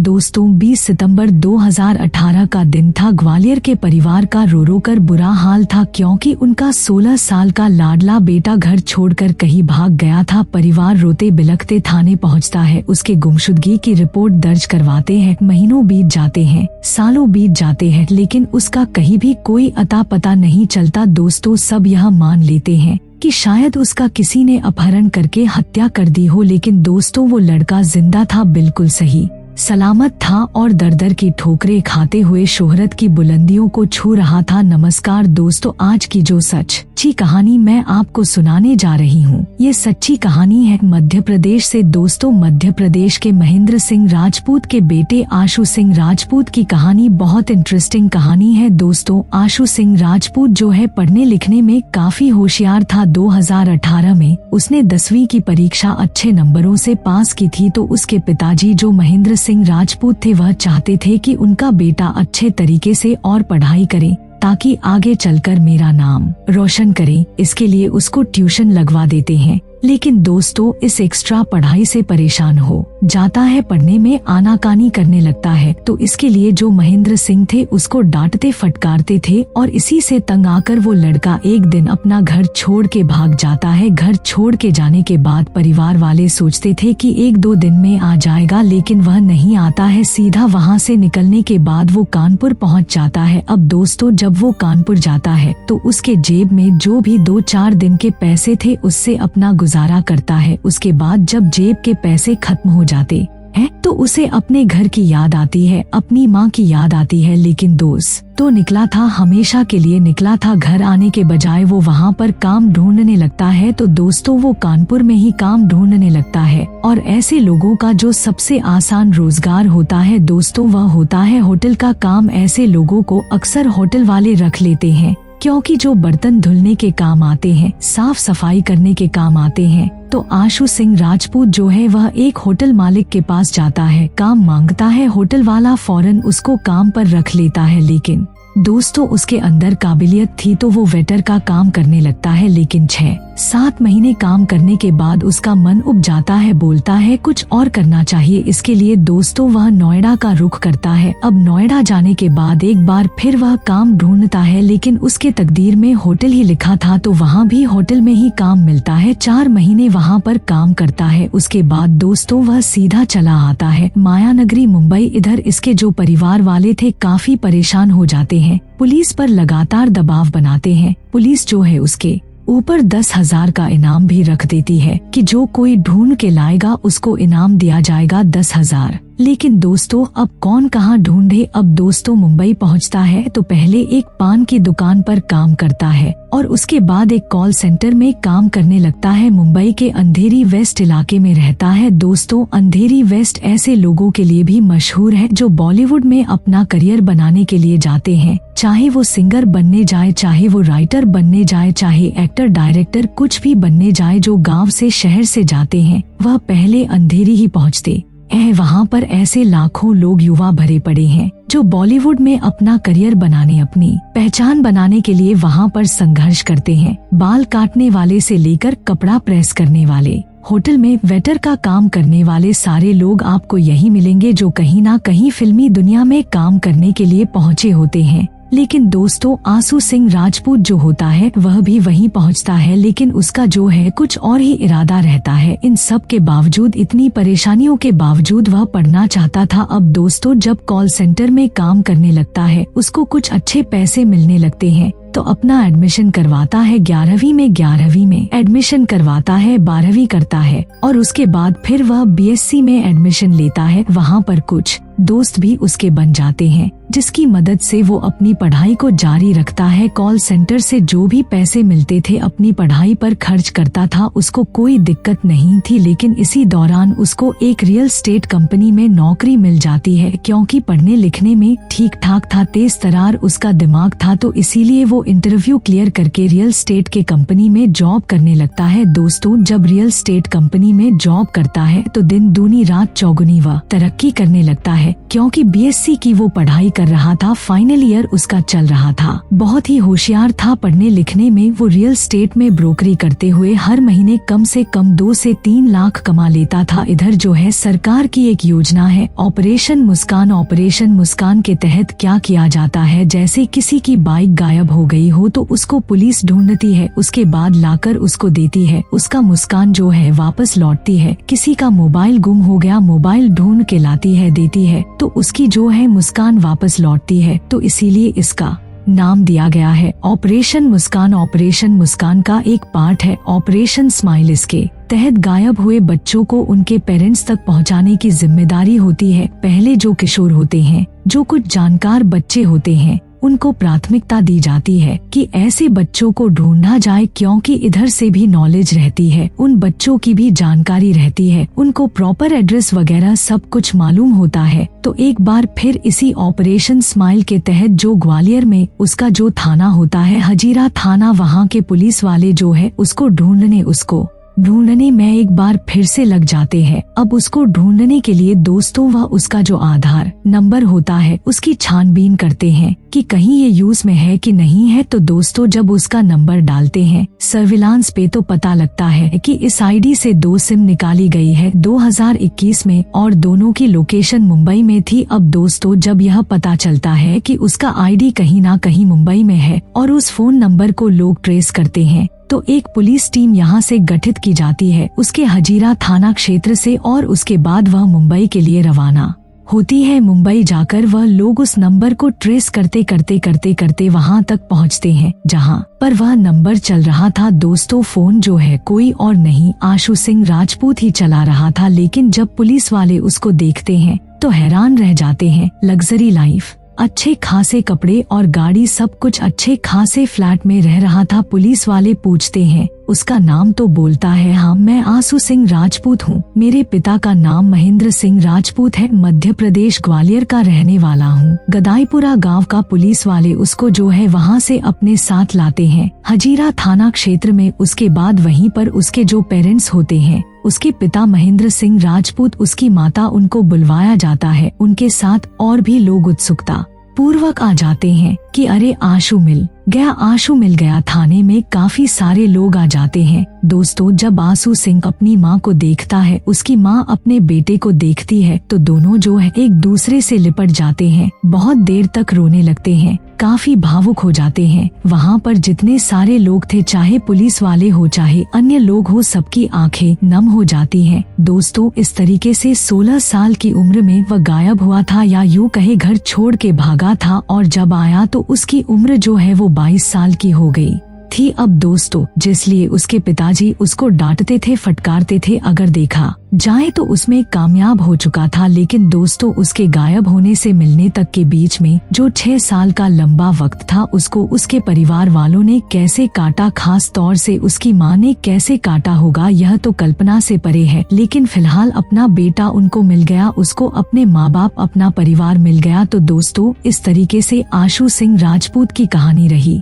दोस्तों 20 सितंबर 2018 का दिन था। ग्वालियर के परिवार का रो रो कर बुरा हाल था क्योंकि उनका 16 साल का लाडला बेटा घर छोड़कर कहीं भाग गया था। परिवार रोते बिलखते थाने पहुंचता है, उसके गुमशुदगी की रिपोर्ट दर्ज करवाते हैं। महीनों बीत जाते हैं, सालों बीत जाते हैं, लेकिन उसका कहीं भी कोई अता पता नहीं चलता। दोस्तों सब यह मान लेते हैं कि शायद उसका किसी ने अपहरण करके हत्या कर दी हो, लेकिन दोस्तों वो लड़का जिंदा था, बिल्कुल सही सलामत था और दर दर की ठोकरें खाते हुए शोहरत की बुलंदियों को छू रहा था। नमस्कार दोस्तों, आज की जो सच्ची कहानी मैं आपको सुनाने जा रही हूँ, ये सच्ची कहानी है मध्य प्रदेश से। दोस्तों मध्य प्रदेश के महेंद्र सिंह राजपूत के बेटे आशु सिंह राजपूत की कहानी बहुत इंटरेस्टिंग कहानी है। दोस्तों आशु सिंह राजपूत जो है पढ़ने लिखने में काफी होशियार था। 2018 में उसने 10वीं की परीक्षा अच्छे नंबरों से पास की थी, तो उसके पिताजी जो महेंद्र सिंह राजपूत थे वह चाहते थे कि उनका बेटा अच्छे तरीके से और पढ़ाई करे ताकि आगे चलकर मेरा नाम रोशन करे। इसके लिए उसको ट्यूशन लगवा देते हैं, लेकिन दोस्तों इस एक्स्ट्रा पढ़ाई से परेशान हो जाता है, पढ़ने में आनाकानी करने लगता है। तो इसके लिए जो महेंद्र सिंह थे उसको डांटते फटकारते थे और इसी से तंग आकर वो लड़का एक दिन अपना घर छोड़ के भाग जाता है। घर छोड़ के जाने के बाद परिवार वाले सोचते थे कि 1-2 दिन में आ जाएगा, लेकिन वह नहीं आता है। सीधा वहाँ से निकलने के बाद वो कानपुर पहुँच जाता है। अब दोस्तों जब वो कानपुर जाता है तो उसके जेब में जो भी 2-4 दिन के पैसे थे उससे अपना गुजारा करता है। उसके बाद जब जेब के पैसे खत्म हो जाते हैं तो उसे अपने घर की याद आती है, अपनी माँ की याद आती है। लेकिन दोस्त तो निकला था, हमेशा के लिए निकला था। घर आने के बजाय वो वहाँ पर काम ढूंढने लगता है। तो दोस्तों वो कानपुर में ही काम ढूंढने लगता है और ऐसे लोगों का जो सबसे आसान रोजगार होता है दोस्तों वह होता है होटल का काम। ऐसे लोगों को अक्सर होटल वाले रख लेते हैं क्योंकि जो बर्तन धुलने के काम आते हैं, साफ सफाई करने के काम आते हैं। तो आशु सिंह राजपूत जो है वह एक होटल मालिक के पास जाता है, काम मांगता है। होटल वाला फौरन उसको काम पर रख लेता है, लेकिन दोस्तों उसके अंदर काबिलियत थी तो वो वेटर का काम करने लगता है। लेकिन 6-7 महीने काम करने के बाद उसका मन उब जाता है, बोलता है कुछ और करना चाहिए। इसके लिए दोस्तों वह नोएडा का रुख करता है। अब नोएडा जाने के बाद एक बार फिर वह काम ढूंढता है, लेकिन उसके तकदीर में होटल ही लिखा था, तो वहाँ भी होटल में ही काम मिलता है। 4 महीने वहाँ पर काम करता है। उसके बाद दोस्तों वह सीधा चला आता है मायानगरी मुंबई। इधर इसके जो परिवार वाले थे काफी परेशान हो जाते हैं, पुलिस पर लगातार दबाव बनाते हैं। पुलिस जो है उसके ऊपर 10,000 का इनाम भी रख देती है कि जो कोई ढूंढ के लाएगा उसको इनाम दिया जाएगा 10,000। लेकिन दोस्तों अब कौन कहाँ ढूंढे। अब दोस्तों मुंबई पहुँचता है तो पहले एक पान की दुकान पर काम करता है और उसके बाद एक कॉल सेंटर में काम करने लगता है। मुंबई के अंधेरी वेस्ट इलाके में रहता है। दोस्तों अंधेरी वेस्ट ऐसे लोगों के लिए भी मशहूर है जो बॉलीवुड में अपना करियर बनाने के लिए जाते हैं, चाहे वो सिंगर बनने जाए, चाहे वो राइटर बनने जाए, चाहे एक्टर डायरेक्टर कुछ भी बनने जाए। जो गाँव से शहर से जाते हैं वह पहले अंधेरी ही पहुँचते वहाँ पर ऐसे लाखों लोग युवा भरे पड़े हैं जो बॉलीवुड में अपना करियर बनाने, अपनी पहचान बनाने के लिए वहाँ पर संघर्ष करते हैं। बाल काटने वाले से लेकर कपड़ा प्रेस करने वाले, होटल में वेटर का काम करने वाले, सारे लोग आपको यही मिलेंगे जो कहीं ना कहीं फिल्मी दुनिया में काम करने के लिए पहुँचे होते हैं। लेकिन दोस्तों आशु सिंह राजपूत जो होता है वह भी वहीं पहुंचता है, लेकिन उसका जो है कुछ और ही इरादा रहता है। इन सब के बावजूद, इतनी परेशानियों के बावजूद वह पढ़ना चाहता था। अब दोस्तों जब कॉल सेंटर में काम करने लगता है उसको कुछ अच्छे पैसे मिलने लगते हैं, तो अपना एडमिशन करवाता है 11वीं में एडमिशन करवाता है, 12वीं करता है और उसके बाद फिर वह बीएससी में एडमिशन लेता है। वहाँ पर कुछ दोस्त भी उसके बन जाते हैं जिसकी मदद से वो अपनी पढ़ाई को जारी रखता है। कॉल सेंटर से जो भी पैसे मिलते थे अपनी पढ़ाई पर खर्च करता था, उसको कोई दिक्कत नहीं थी। लेकिन इसी दौरान उसको एक रियल स्टेट कंपनी में नौकरी मिल जाती है। क्योंकि पढ़ने लिखने में ठीक ठाक था, तेज तरार उसका दिमाग था, तो इसीलिए वो इंटरव्यू क्लियर करके रियल स्टेट के कंपनी में जॉब करने लगता है। दोस्तों जब रियल स्टेट कंपनी में जॉब करता है तो दिन दूनी रात चौगुनी वह तरक्की करने लगता है, क्योंकि बीएससी की वो पढ़ाई कर रहा था। फाइनल ईयर उसका चल रहा था। बहुत ही होशियार था पढ़ने लिखने में। वो रियल स्टेट में ब्रोकरी करते हुए हर महीने कम से कम 2 से 3 लाख कमा लेता था। इधर जो है सरकार की एक योजना है ऑपरेशन मुस्कान। ऑपरेशन मुस्कान के तहत क्या किया जाता है, जैसे किसी की बाइक गायब हो गई हो तो उसको पुलिस ढूंढती है, उसके बाद लाकर उसको देती है, उसका मुस्कान जो है वापस लौटती है। किसी का मोबाइल गुम हो गया, मोबाइल ढूंढ के लाती है, देती है, तो उसकी जो है मुस्कान वापस लौटती है। तो इसीलिए इसका नाम दिया गया है ऑपरेशन मुस्कान। ऑपरेशन मुस्कान का एक पार्ट है ऑपरेशन स्माइल। इसके तहत गायब हुए बच्चों को उनके पेरेंट्स तक पहुंचाने की जिम्मेदारी होती है। पहले जो किशोर होते हैं, जो कुछ जानकार बच्चे होते हैं, उनको प्राथमिकता दी जाती है कि ऐसे बच्चों को ढूंढा जाए, क्योंकि इधर से भी नॉलेज रहती है, उन बच्चों की भी जानकारी रहती है, उनको प्रॉपर एड्रेस वगैरह सब कुछ मालूम होता है। तो एक बार फिर इसी ऑपरेशन स्माइल के तहत जो ग्वालियर में उसका जो थाना होता है हजीरा थाना, वहाँ के पुलिस वाले जो है उसको ढूंढने में एक बार फिर से लग जाते हैं। अब उसको ढूंढने के लिए दोस्तों वह उसका जो आधार नंबर होता है उसकी छानबीन करते हैं कि कहीं ये यूज में है कि नहीं है। तो दोस्तों जब उसका नंबर डालते हैं सर्विलांस पे तो पता लगता है कि इस आईडी से 2 सिम निकाली गई है 2021 में और दोनों की लोकेशन मुंबई में थी। अब दोस्तों जब यह पता चलता है कि उसका आईडी कहीं ना कहीं मुंबई में है और उस फोन नंबर को लोग ट्रेस करते हैं, तो एक पुलिस टीम यहाँ से गठित की जाती है उसके हजीरा थाना क्षेत्र से और उसके बाद वह मुंबई के लिए रवाना होती है। मुंबई जाकर वह लोग उस नंबर को ट्रेस करते वहाँ तक पहुँचते हैं जहाँ पर वह नंबर चल रहा था। दोस्तों फोन जो है कोई और नहीं आशु सिंह राजपूत ही चला रहा था। लेकिन जब पुलिस वाले उसको देखते हैं तो हैरान रह जाते हैं। लग्जरी लाइफ, अच्छे खासे कपड़े और गाड़ी, सब कुछ अच्छे खासे फ्लैट में रह रहा था। पुलिस वाले पूछते हैं उसका नाम, तो बोलता है हाँ मैं आशु सिंह राजपूत हूँ, मेरे पिता का नाम महेंद्र सिंह राजपूत है, मध्य प्रदेश ग्वालियर का रहने वाला हूँ। गदाईपुरा गांव का। पुलिस वाले उसको जो है वहाँ से अपने साथ लाते हैं हजीरा थाना क्षेत्र में। उसके बाद वहीं पर उसके जो पेरेंट्स होते हैं, उसके पिता महेंद्र सिंह राजपूत, उसकी माता, उनको बुलवाया जाता है। उनके साथ और भी लोग उत्सुकता पूर्वक आ जाते हैं कि अरे आशु मिल गया। थाने में काफी सारे लोग आ जाते हैं। दोस्तों जब आशु सिंह अपनी माँ को देखता है, उसकी माँ अपने बेटे को देखती है, तो दोनों जो है एक दूसरे से लिपट जाते हैं। बहुत देर तक रोने लगते हैं, काफी भावुक हो जाते हैं। वहाँ पर जितने सारे लोग थे, चाहे पुलिस वाले हो चाहे अन्य लोग हो, सबकी आंखें नम हो जाती हैं। दोस्तों इस तरीके से 16 साल की उम्र में वह गायब हुआ था, या यूँ कहे घर छोड़ के भागा था, और जब आया तो उसकी उम्र जो है वो 22 साल की हो गई थी। अब दोस्तों जिसलिए उसके पिताजी उसको डांटते थे, फटकारते थे, अगर देखा जाए तो उसमें कामयाब हो चुका था। लेकिन दोस्तों उसके गायब होने से मिलने तक के बीच में जो 6 साल का लंबा वक्त था, उसको उसके परिवार वालों ने कैसे काटा, खास तौर से उसकी माँ ने कैसे काटा होगा, यह तो कल्पना से परे है। लेकिन फिलहाल अपना बेटा उनको मिल गया, उसको अपने माँ बाप, अपना परिवार मिल गया। तो दोस्तों इस तरीके से आशु सिंह राजपूत की कहानी रही।